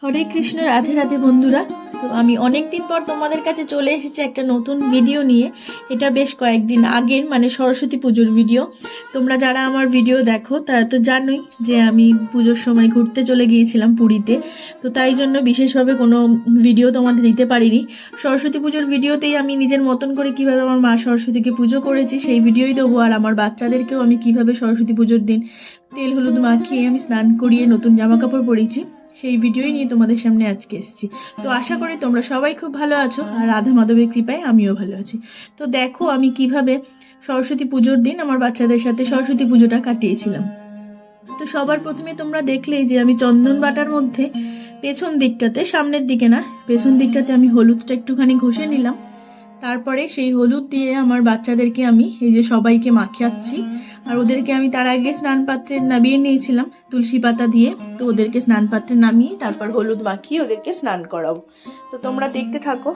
হরে কৃষ্ণ, রাধে রাধে বন্ধুরা। তো আমি অনেক দিন পর তোমাদের কাছে চলে এসেছি একটা নতুন ভিডিও নিয়ে। এটা বেশ কয়েকদিন আগের, মানে সরস্বতী পুজোর ভিডিও। তোমরা যারা আমার ভিডিও দেখো তারা তো জানোই যে আমি পুজোর সময় ঘুরতে চলে গিয়েছিলাম পুরীতে। তো তাই জন্য বিশেষভাবে কোনো ভিডিও তোমাদের দিতে পারিনি। সরস্বতী পুজোর ভিডিওতেই আমি নিজের মতন করে কিভাবে আমার মা সরস্বতীকে পুজো করেছি সেই ভিডিওই দেবো। আর আমার বাচ্চাদেরকেও আমি কিভাবে সরস্বতী পুজোর দিন তেল হলুদ মাখিয়ে আমি স্নান করিয়ে নতুন জামা কাপড় পরেছি সেই ভিডিওই নিয়ে তোমাদের সামনে আজকে এসেছি। তো আশা করি তোমরা সবাই খুব ভালো আছো, আর রাধা মাধবের কৃপায় আমিও ভালো আছি। তো দেখো আমি কিভাবে সরস্বতী পুজোর দিন আমার বাচ্চাদের সাথে সরস্বতী পুজোটা কাটিয়েছিলাম। তো সবার প্রথমে তোমরা দেখলেই যে আমি চন্দন বাটার মধ্যে পেছন দিকটাতে, সামনের দিকে না, পেছন দিকটাতে আমি হলুদটা একটুখানি ঘষে নিলাম। তারপরে সেই হলুদ দিয়ে আমার বাচ্চাদেরকে আমি এই যে সবাইকে মাখাচ্ছি। আর ওদেরকে আমি তার আগে স্নান পাত্রে নামিয়ে নিয়েছিলাম তুলসী পাতা দিয়ে। তো ওদেরকে স্নান পাত্রে নামিয়ে তারপর হলুদ মাখিয়ে ওদেরকে স্নান করাবো। তো তোমরা দেখতে থাকো,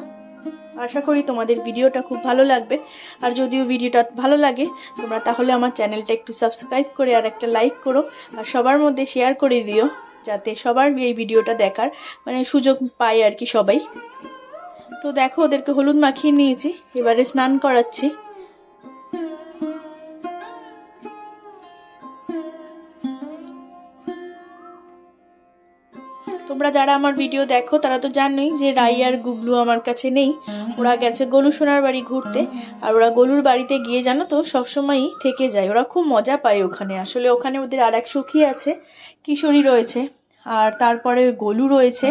আশা করি তোমাদের ভিডিওটা খুব ভালো লাগবে। আর যদিও ভিডিওটা ভালো লাগে তোমরা তাহলে আমার চ্যানেলটা একটু সাবস্ক্রাইব করে আর একটা লাইক করো, আর সবার মধ্যে শেয়ার করে দিও, যাতে সবার এই ভিডিওটা দেখার মানে সুযোগ পায় আর কি সবাই। তো দেখো ওদেরকে হলুদ মাখিয়ে নিয়েছি, এবারে স্নান করাচ্ছি। তোমরা যারা আমার ভিডিও দেখো তারা তো জানোই যে রাই আর গুবলু আমার কাছে নেই, ওরা গেছে গলু সোনার বাড়ি ঘুরতে। আর ওরা গলুর বাড়িতে গিয়ে জানো তো সবসময়ই থেকে যায়, ওরা খুব মজা পায় ওখানে। আসলে ওখানে ওদের আর এক সখী আছে, কিশোরী রয়েছে, আর তারপরে গলু রয়েছে।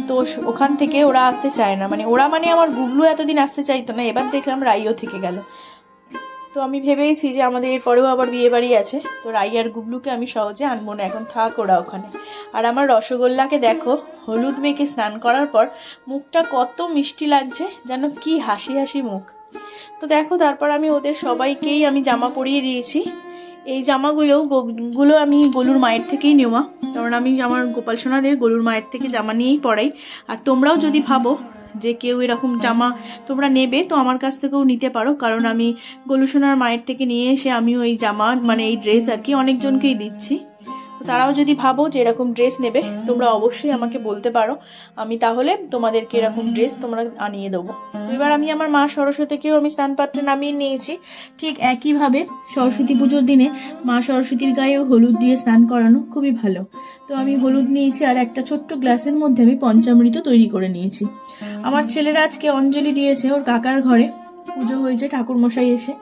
তো ওখান থেকে ওরা আসতে চায় না, মানে ওরা মানে আমার গুবলু এতদিন আসতে চাইতো না, এবার দেখলাম রাইও থেকে গেল। তো আমি ভেবেইছি যে আমাদের এরপরেও আবার বিয়ে বাড়ি আছে, তো রাই আর গুবলুকে আমি সহজে আনবো না, এখন থাক ওরা ওখানে। আর আমার রসগোল্লাকে দেখো হলুদ মেখে স্নান করার পর মুখটা কত মিষ্টি লাগছে, যেন কি হাসি হাসি মুখ। তো দেখো তারপর আমি ওদের সবাইকেই আমি জামা পরিয়ে দিয়েছি। এই জামাগুলো আমি গলুর মায়ের থেকেই নেওয়া, কারণ আমি আমার গোপাল সোনাদের গলুর মায়ের থেকে জামা নিয়েই পরাই। আর তোমরাও যদি ভাবো যে কেউ এরকম জামা তোমরা নেবে তো আমার কাছ থেকেও নিতে পারো, কারণ আমি গলু সোনার মায়ের থেকে নিয়ে এসে আমিও এই জামা মানে এই ড্রেস আর কি অনেকজনকেই দিচ্ছি। তো তারাও যদি ভাবো যে এরকম ড্রেস নেবে তোমরা অবশ্যই আমাকে বলতে পারো, আমি তাহলে তোমাদেরকে এরকম ড্রেস তোমরা আনিয়ে দেবো। তো এবার আমি আমার মা সরস্বতীকেও আমি স্নান পাত্রে নামিয়ে নিয়েছি। ঠিক একইভাবে সরস্বতী পুজোর দিনে মা সরস্বতীর গায়েও হলুদ দিয়ে স্নান করানো খুবই ভালো। তো আমি হলুদ নিয়েছি, আর একটা ছোট্ট গ্লাসের মধ্যে আমি পঞ্চামৃত তৈরি করে নিয়েছি। আমার ছেলেরা আজকে অঞ্জলি দিয়েছে ওর কাকার ঘরে, পুজো হয়েছে ঠাকুরমশাই এসে।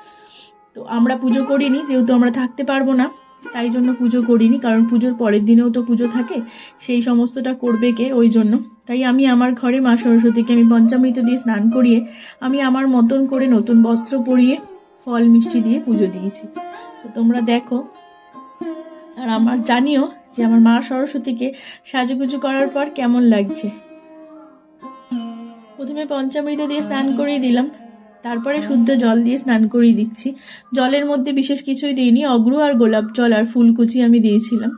তো আমরা পুজো করিনি, যেহেতু আমরা থাকতে পারবো না তাই জন্য পুজো করিনি, কারণ পুজোর পরের দিনেও তো পুজো থাকে, সেই সমস্তটা করবে কে, ওই জন্য। তাই আমি আমার ঘরে মা সরস্বতীকে আমি পঞ্চামৃত দিয়ে স্নান করিয়ে আমি আমার মতন করে নতুন বস্ত্র পরিয়ে ফল মিষ্টি দিয়ে পুজো দিয়েছি। তো তোমরা দেখো আর আমার জানিও যে আমার মা সরস্বতীকে সাজুগুজু করার পর কেমন লাগছে। প্রথমে পঞ্চামৃত দিয়ে স্নান করিয়ে দিলাম, তারপরে শুদ্ধ জল দিয়ে স্নান করিয়ে দিচ্ছি। জলের মধ্যে বিশেষ কিছুই দিইনি, অগ্রু আর গোলাপ জল আর ফুলকুচি আমি দিয়েছিলাম।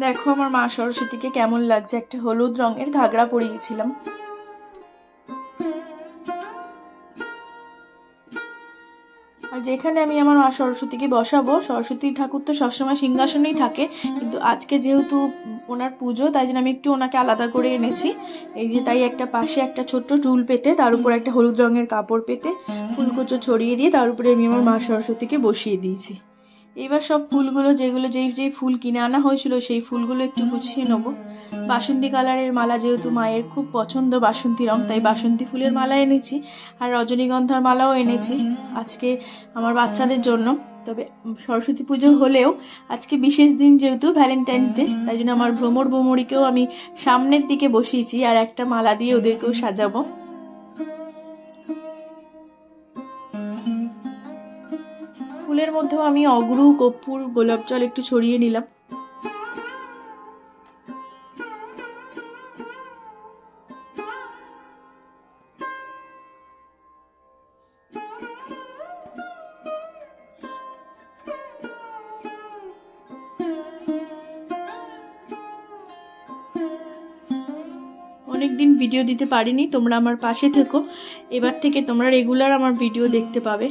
দেখো আমার মা সরস্বতীকে কেমন লাগছে, একটা হলুদ রঙের ঘাগরা পরিয়েছিলাম। আর যেখানে আমি আমার মা সরস্বতীকে বসাবো, সরস্বতী ঠাকুর তো সবসময় সিংহাসনেই থাকে, কিন্তু আজকে যেহেতু ওনার পুজো তাই জন্য আমি একটু ওনাকে আলাদা করে এনেছি। এই যে তাই একটা পাশে একটা ছোট্ট টুল পেতে তার উপর একটা হলুদ রঙের কাপড় পেতে ফুলকুচো ছড়িয়ে দিয়ে তার উপরে আমি আমার মা সরস্বতীকে বসিয়ে দিয়েছি। এবার সব ফুলগুলো যেই ফুল কিনে আনা হয়েছিল সেই ফুলগুলো একটু গুছিয়ে নেবো। বাসন্তী কালারের মালা, যেহেতু মায়ের খুব পছন্দ বাসন্তী রং, তাই বাসন্তী ফুলের মালা এনেছি। আর রজনীগন্ধার মালাও এনেছি আজকে আমার বাচ্চাদের জন্য। তবে সরস্বতী পুজো হলেও আজকে বিশেষ দিন, যেহেতু ভ্যালেন্টাইন্স ডে, তাই জন্য আমার ভ্রমরকেও আমি সামনের দিকে বসিয়েছি আর একটা মালা দিয়ে ওদেরকেও সাজাবো। ফুলের মধ্যেও আমি অগরু, কর্পূর, গোলাপ জল একটু ছড়িয়ে নিলাম। অনেকদিন ভিডিও দিতে পারিনি, তোমরা আমার পাশে থেকো। এবার থেকে তোমরা রেগুলার আমার ভিডিও দেখতে পাবে।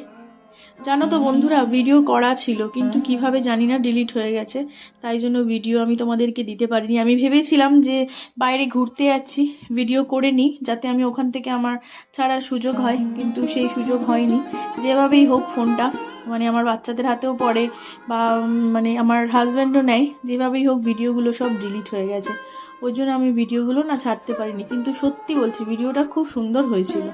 জানো তো বন্ধুরা, ভিডিও করা ছিল কিন্তু কিভাবে জানি না ডিলিট হয়ে গেছে, তাই জন্য ভিডিও আমি তোমাদেরকে দিতে পারিনি। আমি ভেবেছিলাম যে বাইরে ঘুরতে যাচ্ছি, ভিডিও করে নিই, যাতে আমি ওখান থেকে আমার ছাড়ার সুযোগ হয়, কিন্তু সেই সুযোগ হয়নি। যেভাবেই হোক ফোনটা মানে আমার বাচ্চাদের হাতেও পড়ে বা মানে আমার হাজব্যান্ডও নেয়, যেভাবেই হোক ভিডিওগুলো সব ডিলিট হয়ে গেছে। ওই জন্য আমি ভিডিওগুলো না ছাড়তে পারিনি, কিন্তু সত্যি বলছি ভিডিওটা খুব সুন্দর হয়েছিল।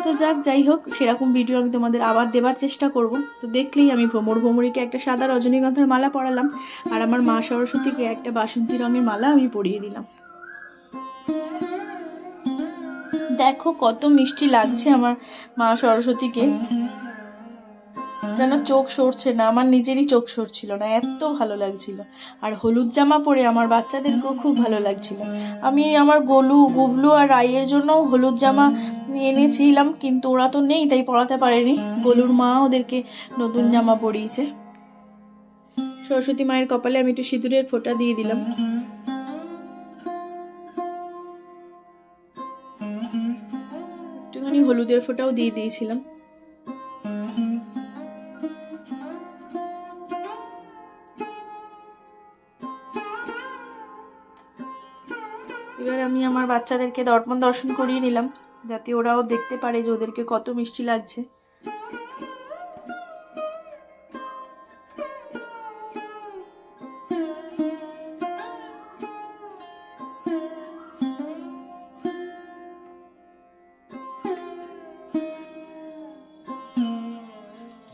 তো যাই হোক, সেরকম ভিডিও আমি তোমাদের আবার দেবার চেষ্টা করব। তো দেখলেই আমি ভ্রমরীকে একটা সাদা রজনীগন্ধার মালা পরালাম, আর আমার মা সরস্বতীকে একটা বাসন্তী রঙের মালা আমি পরিয়ে দিলাম। দেখো কত মিষ্টি লাগছে আমার মা সরস্বতীকে, যেন চোখ সরছে না, আমার নিজেরই চোখ সরছিল না, এত ভালো লাগছিল। আর হলুদ জামা পরে আমার বাচ্চাদেরকেও খুব ভালো লাগছিল। আমি আমার গুবলু আর রাইয়ের জন্য হলুদ জামা এনেছিলাম, কিন্তু ওরা তো নেই, তাই পরাতে পারেনি। গোলুর মা ওদেরকে নতুন জামা পরিয়েছে। সরস্বতী মায়ের কপালে আমি একটু সিঁদুরের ফোঁটা দিয়ে দিলাম, একটুখানি হলুদের ফোঁটাও দিয়ে দিয়েছিলাম। এবার আমি আমার বাচ্চাদেরকে দর্পণ দর্শন করিয়ে নিলাম, যাতে ওরাও দেখতে পারে যে ওদেরকে কত মিষ্টি লাগছে।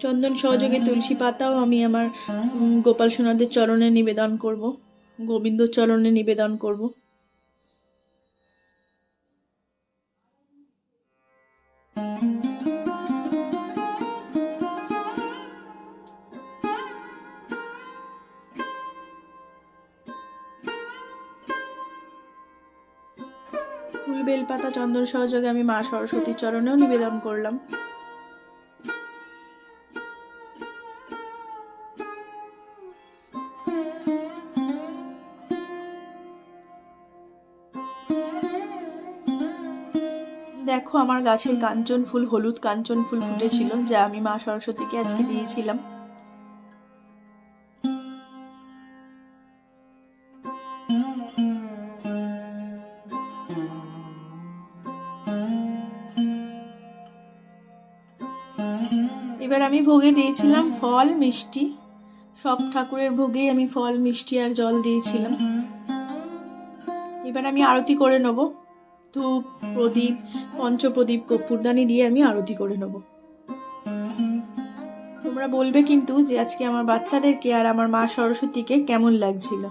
চন্দন সহযোগে তুলসী পাতাও আমি আমার গোপাল সোনাদের চরণে নিবেদন করব, গোবিন্দ চরণে নিবেদন করব। ফুল বেলপাতা চন্দন সহযোগে আমি মা সরস্বতীর চরণেও নিবেদন করলাম। দেখো আমার গাছের কাঞ্চন ফুল, হলুদ কাঞ্চন ফুল ফুটেছিল, যা আমি মা সরস্বতীকে আজকে দিয়েছিলাম। এবার আমি ভোগে দিয়েছিলাম ফল মিষ্টি, সব ঠাকুরের ভোগেই আমি ফল মিষ্টি আর জল দিয়েছিলাম। এবার আমি আরতি করে নেব, ধূপ প্রদীপ পঞ্চপ্রদীপ কর্পূরদানি দিয়ে আমি আরতি করে নেব। তোমরা বলবে কিন্তু যে আজকে আমার বাচ্চাদেরকে আর আমার মা সরস্বতীকে কেমন লাগছিল।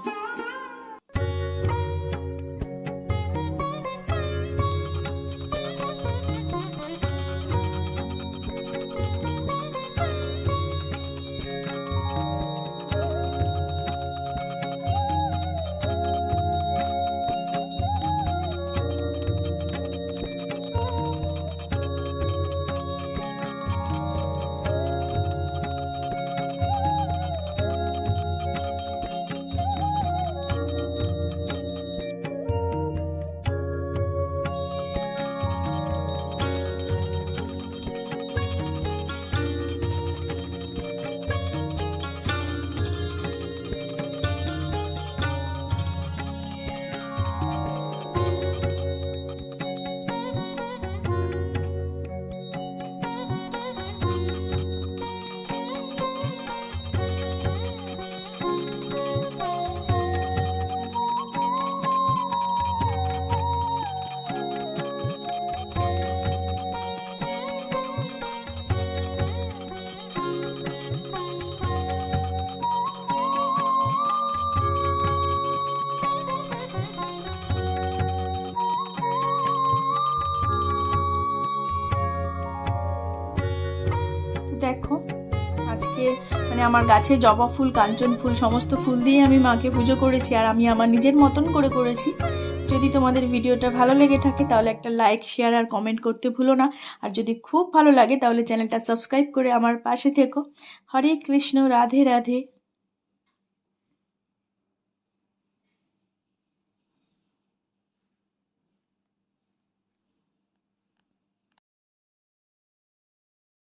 দেখো আজকে মানে আমার গাছে জবা ফুল কাঞ্চন ফুল সমস্ত ফুল দিয়ে আমি মাকে পুজো করেছি, আর আমি আমার নিজের মতন করে করেছি। যদি তোমাদের ভিডিওটা ভালো লেগে থাকে তাহলে একটা লাইক শেয়ার আর কমেন্ট করতে ভুলো না, আর যদি খুব ভালো লাগে তাহলে চ্যানেলটা সাবস্ক্রাইব করে আমার পাশে থেকো। হরে কৃষ্ণ, রাধে রাধে।